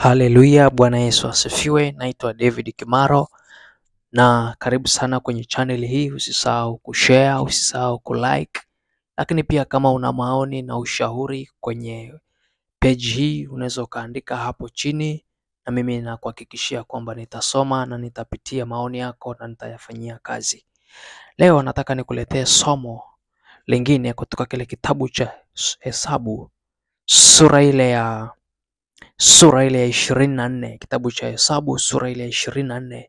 Haleluya, Bwana Yesu asifiwe. Naitwa David Kimaro na karibu sana kwenye channel hii. Usisahau kushare, usisahau kulike. Lakini pia kama una maoni na ushauri kwenye page hii unaweza ukaandika hapo chini, na mimi nakuhakikishia kwamba nitasoma na nitapitia maoni yako na nitayafanyia kazi. Leo nataka nikuletee somo lingine kutoka kile kitabu cha Hesabu sura ile ya 24, kitabu cha Hesabu sura ile ya 24.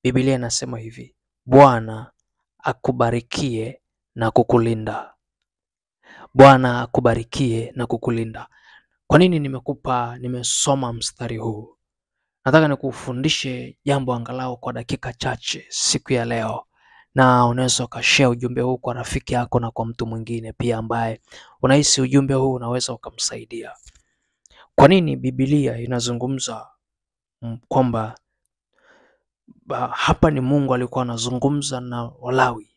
Biblia inasema hivi: Bwana akubarikie na kukulinda. Bwana akubarikie na kukulinda. Kwa nini nimesoma mstari huu? Nataka nikufundishe jambo angalau kwa dakika chache siku ya leo, na unaweza ukashare ujumbe huu kwa rafiki yako na kwa mtu mwingine pia ambaye unahisi ujumbe huu unaweza ukamsaidia. Kwa nini Biblia inazungumza kwamba hapa ni Mungu alikuwa anazungumza na Walawi?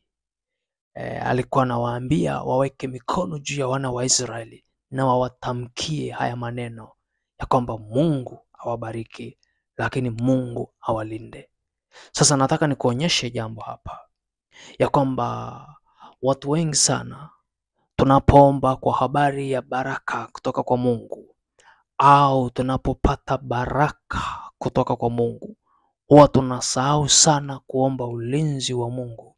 Alikuwa anawaambia waweke mikono juu ya wana wa Israeli na wawatamkie haya maneno ya kwamba Mungu awabariki, lakini Mungu awalinde. Sasa nataka nikuonyeshe jambo hapa ya kwamba watu wengi sana tunapoomba kwa habari ya baraka kutoka kwa Mungu au tunapopata baraka kutoka kwa Mungu, huwa tunasahau sana kuomba ulinzi wa Mungu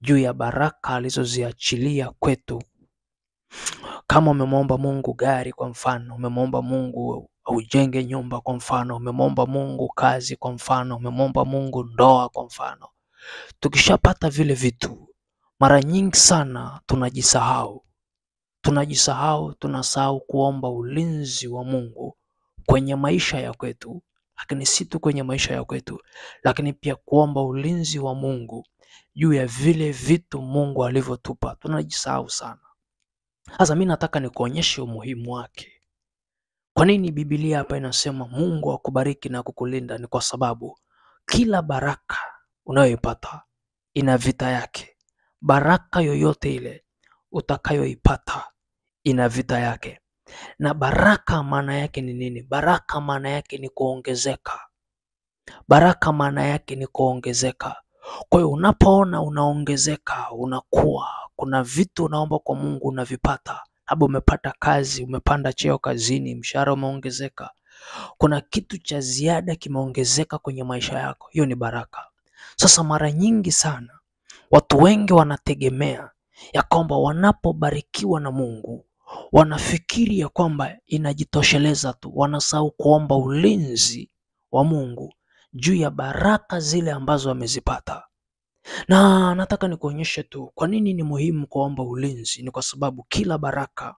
juu ya baraka alizoziachilia kwetu. Kama umemwomba Mungu gari kwa mfano, umemwomba Mungu ujenge nyumba kwa mfano, umemwomba Mungu kazi kwa mfano, umemwomba Mungu ndoa kwa mfano, tukishapata vile vitu, mara nyingi sana tunasahau kuomba ulinzi wa Mungu kwenye maisha ya kwetu. Lakini si tu kwenye maisha ya kwetu, lakini pia kuomba ulinzi wa Mungu juu ya vile vitu Mungu alivyotupa. Tunajisahau sana. Sasa mimi nataka nikuonyeshe umuhimu wake. Kwa nini Biblia hapa inasema Mungu akubariki na kukulinda? Ni kwa sababu kila baraka unayoipata ina vita yake. Baraka yoyote ile utakayoipata ina vita yake. Na baraka maana yake ni nini? Baraka maana yake ni kuongezeka. Baraka maana yake ni kuongezeka. Kwa hiyo unapoona unaongezeka, unakuwa, kuna vitu unaomba kwa Mungu unavipata. Labda umepata kazi, umepanda cheo kazini, mshahara umeongezeka, kuna kitu cha ziada kimeongezeka kwenye maisha yako, hiyo ni baraka. Sasa mara nyingi sana watu wengi wanategemea ya kwamba wanapobarikiwa na Mungu wanafikiri ya kwamba inajitosheleza tu. Wanasahau kuomba ulinzi wa Mungu juu ya baraka zile ambazo wamezipata. Na nataka nikuonyeshe tu kwa nini ni muhimu kuomba ulinzi. Ni kwa sababu kila baraka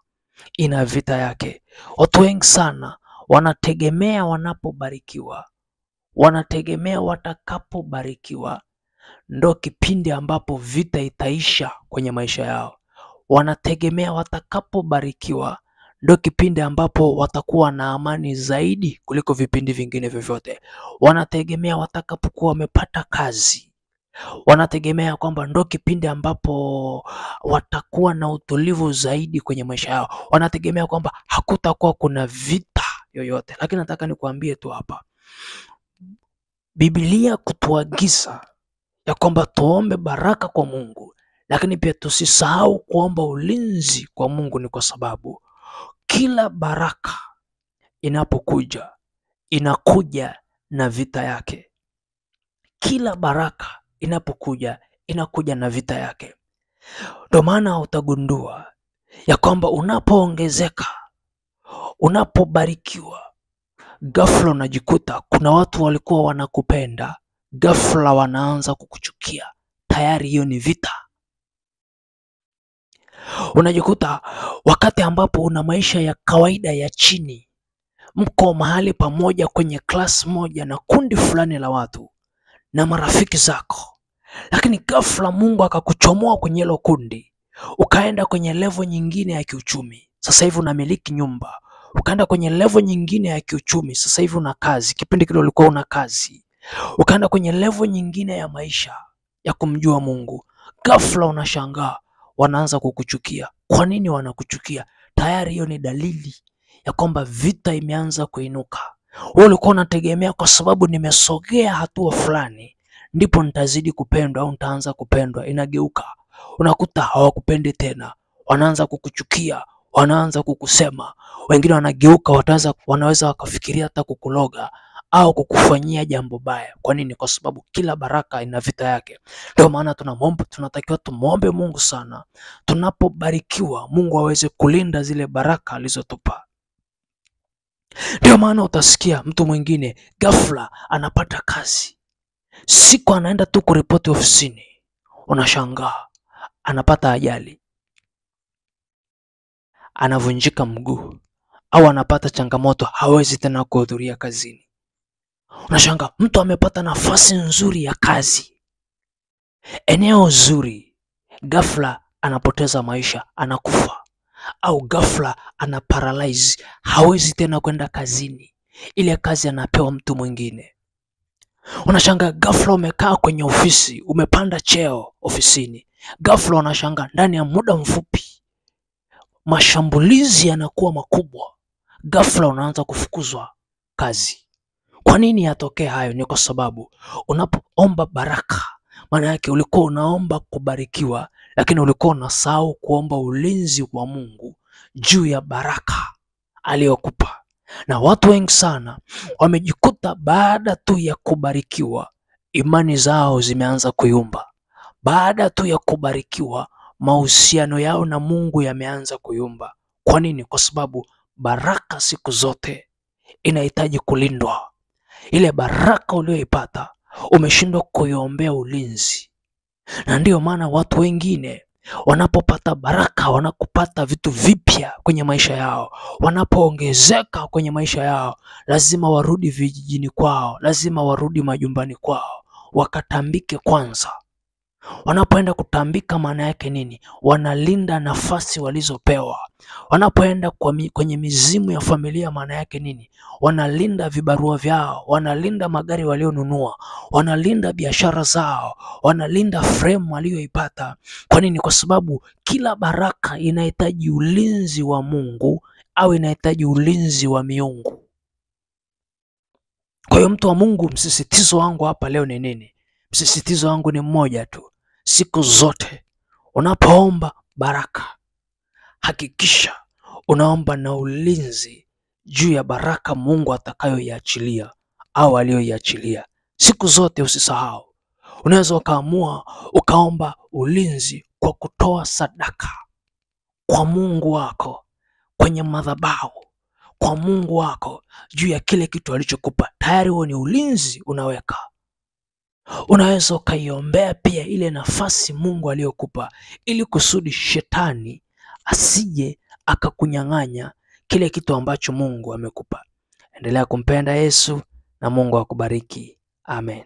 ina vita yake. Watu wengi sana wanategemea wanapobarikiwa, wanategemea watakapobarikiwa ndo kipindi ambapo vita itaisha kwenye maisha yao. Wanategemea watakapobarikiwa ndo kipindi ambapo watakuwa na amani zaidi kuliko vipindi vingine vyovyote. Wanategemea watakapokuwa wamepata kazi, wanategemea kwamba ndo kipindi ambapo watakuwa na utulivu zaidi kwenye maisha yao. Wanategemea kwamba hakutakuwa kuna vita yoyote. Lakini nataka nikuambie tu hapa, Biblia kutuagiza ya kwamba tuombe baraka kwa Mungu, lakini pia tusisahau kuomba ulinzi kwa Mungu, ni kwa sababu kila baraka inapokuja inakuja na vita yake. Kila baraka inapokuja inakuja na vita yake. Ndio maana utagundua ya kwamba unapoongezeka, unapobarikiwa, ghafla unajikuta kuna watu walikuwa wanakupenda, ghafla wanaanza kukuchukia. Tayari hiyo ni vita. Unajikuta wakati ambapo una maisha ya kawaida ya chini, mko mahali pamoja kwenye class moja na kundi fulani la watu na marafiki zako, lakini ghafla Mungu akakuchomoa kwenye hilo kundi, ukaenda kwenye level nyingine ya kiuchumi. Sasa hivi unamiliki nyumba. Ukaenda kwenye level nyingine ya kiuchumi, sasa hivi una kazi. Kipindi kile ulikuwa una kazi. Ukaenda kwenye level nyingine ya maisha ya kumjua Mungu, ghafla unashangaa wanaanza kukuchukia. Kwa nini wanakuchukia? Tayari hiyo ni dalili ya kwamba vita imeanza kuinuka. Wewe ulikuwa unategemea kwa sababu nimesogea hatua fulani ndipo nitazidi kupendwa au nitaanza kupendwa. Inageuka, unakuta hawakupendi tena, wanaanza kukuchukia, wanaanza kukusema. Wengine wanageuka, wanaweza wakafikiria hata kukuloga au kukufanyia jambo baya. Kwa nini? Kwa sababu kila baraka ina vita yake. Ndio maana tunatakiwa tumuombe Mungu sana, tunapobarikiwa Mungu aweze kulinda zile baraka alizotupa. Ndio maana utasikia mtu mwingine ghafla anapata kazi, siku anaenda tu kuripoti ofisini, unashangaa anapata ajali, anavunjika mguu au anapata changamoto, hawezi tena kuhudhuria kazini. Unashangaa mtu amepata nafasi nzuri ya kazi, eneo zuri, ghafla anapoteza maisha, anakufa, au ghafla ana paralyze, hawezi tena kwenda kazini, ile kazi anapewa mtu mwingine. Unashangaa ghafla umekaa kwenye ofisi, umepanda cheo ofisini, ghafla unashangaa ndani ya muda mfupi mashambulizi yanakuwa makubwa, ghafla unaanza kufukuzwa kazi. Kwa nini yatokee hayo? Ni kwa sababu unapoomba baraka, maana yake ulikuwa unaomba kubarikiwa, lakini ulikuwa unasahau kuomba ulinzi wa Mungu juu ya baraka aliyokupa. Na watu wengi sana wamejikuta baada tu ya kubarikiwa imani zao zimeanza kuyumba. Baada tu ya kubarikiwa mahusiano yao na Mungu yameanza kuyumba. Kwa nini? Kwa sababu baraka siku zote inahitaji kulindwa. Ile baraka uliyoipata umeshindwa kuiombea ulinzi. Na ndiyo maana watu wengine wanapopata baraka, wanapopata vitu vipya kwenye maisha yao, wanapoongezeka kwenye maisha yao, lazima warudi vijijini kwao, lazima warudi majumbani kwao, wakatambike kwanza. Wanapoenda kutambika, maana yake nini? Wanalinda nafasi walizopewa. Wanapoenda kwenye mizimu ya familia, maana yake nini? Wanalinda vibarua vyao, wanalinda magari walionunua, wanalinda biashara zao, wanalinda frame walioipata. Kwa nini? Kwa sababu kila baraka inahitaji ulinzi wa Mungu au inahitaji ulinzi wa miungu. Kwa hiyo mtu wa Mungu, msisitizo wangu hapa leo ni nini? Msisitizo wangu ni mmoja tu. Siku zote unapoomba baraka, hakikisha unaomba na ulinzi juu ya baraka Mungu atakayoiachilia au aliyoiachilia. Siku zote usisahau. Unaweza ukaamua ukaomba ulinzi kwa kutoa sadaka kwa Mungu wako kwenye madhabahu, kwa Mungu wako juu ya kile kitu alichokupa. Tayari huo ni ulinzi unaweka. Unaweza ukaiombea pia ile nafasi Mungu aliyokupa, ili kusudi shetani asije akakunyang'anya kile kitu ambacho Mungu amekupa. Endelea kumpenda Yesu na Mungu akubariki. Amen.